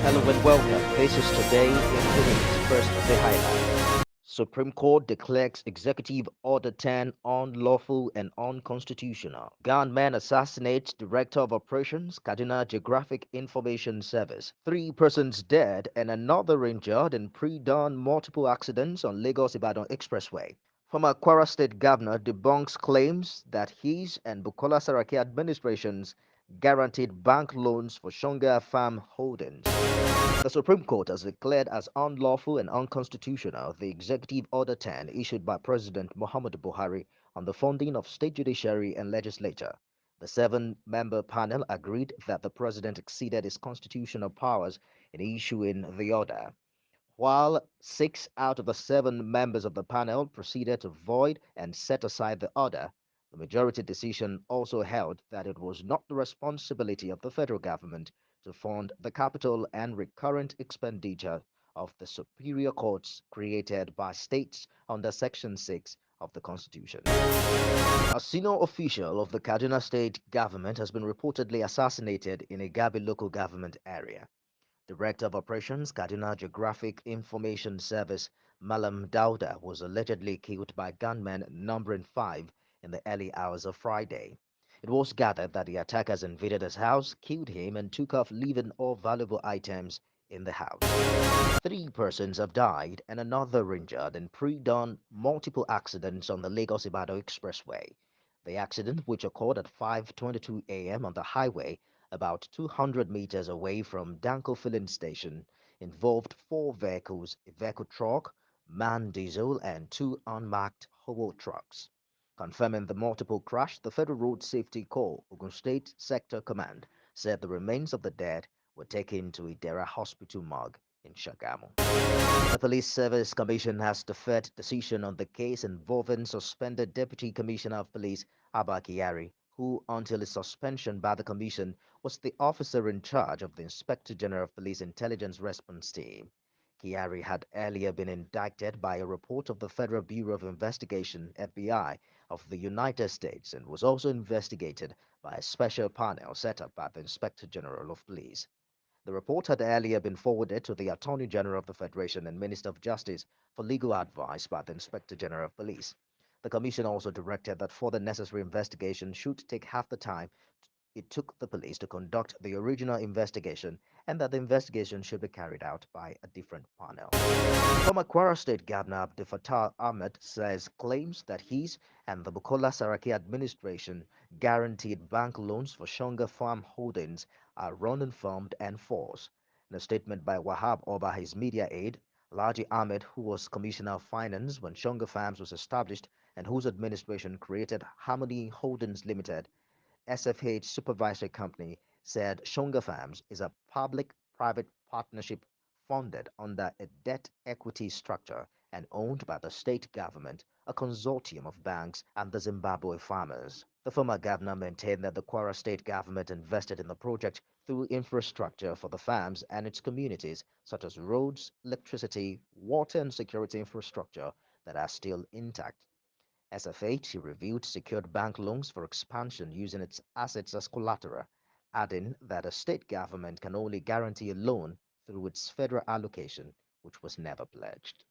Hello and welcome. This is Today in the News. First, the highlight. Supreme Court declares Executive Order 10 unlawful and unconstitutional. Gunman assassinates Director of Operations, Kaduna Geographic Information Service. Three persons dead and another injured in pre-dawn multiple accidents on Lagos-Ibadan Expressway. Former Kwara State Governor debunks claims that his and Bukola Saraki administrations guaranteed bank loans for Shonga Farm Holdings. The Supreme Court has declared as unlawful and unconstitutional the Executive Order 10 issued by President Muhammadu Buhari on the funding of state judiciary and legislature. The seven-member panel agreed that the president exceeded his constitutional powers in issuing the order, while six out of the seven members of the panel proceeded to void and set aside the order. The majority decision also held that it was not the responsibility of the federal government to fund the capital and recurrent expenditure of the superior courts created by states under Section 6 of the Constitution. A senior official of the Kaduna state government has been reportedly assassinated in a Gabi local government area. Director of Operations, Kaduna Geographic Information Service, Malam Dauda, was allegedly killed by gunmen numbering five in the early hours of Friday. It was gathered that the attackers invaded his house, killed him, and took off, leaving all valuable items in the house. Three persons have died and another injured in pre-dawn multiple accidents on the Lagos-Ibadan Expressway. The accident, which occurred at 5:22 a.m. on the highway about 200 meters away from Danko filling station, involved four vehicles, a vehicle truck, man diesel, and two unmarked hobo trucks. Confirming the multiple crash, the Federal Road Safety Corps, Ogun State Sector Command, said the remains of the dead were taken to Idera Hospital morgue in Shagamu. The Police Service Commission has deferred decision on the case involving suspended Deputy Commissioner of Police Abba Kyari, who, until his suspension by the Commission, was the officer in charge of the Inspector General of Police Intelligence Response Team. Kyari had earlier been indicted by a report of the Federal Bureau of Investigation (FBI) of the United States and was also investigated by a special panel set up by the Inspector General of Police. The report had earlier been forwarded to the Attorney General of the Federation and Minister of Justice for legal advice by the Inspector General of Police. The Commission also directed that further necessary investigation should take half the time it took the police to conduct the original investigation and that the investigation should be carried out by a different panel. Former Kwara State Governor Abdel Fattah Ahmed says claims that his and the Bukola Saraki administration guaranteed bank loans for Shonga Farm Holdings are uninformed and false. In a statement by Wahab Oba, his media aide, Laji Ahmed, who was Commissioner of Finance when Shonga Farms was established and whose administration created Harmony Holdings Limited, SFH Supervisory Company, said Shonga Farms is a public-private partnership funded under a debt equity structure and owned by the state government, a consortium of banks, and the Zimbabwe farmers. The former governor maintained that the Kwara state government invested in the project through infrastructure for the farms and its communities, such as roads, electricity, water, and security infrastructure that are still intact. SFH reviewed secured bank loans for expansion using its assets as collateral, adding that a state government can only guarantee a loan through its federal allocation, which was never pledged.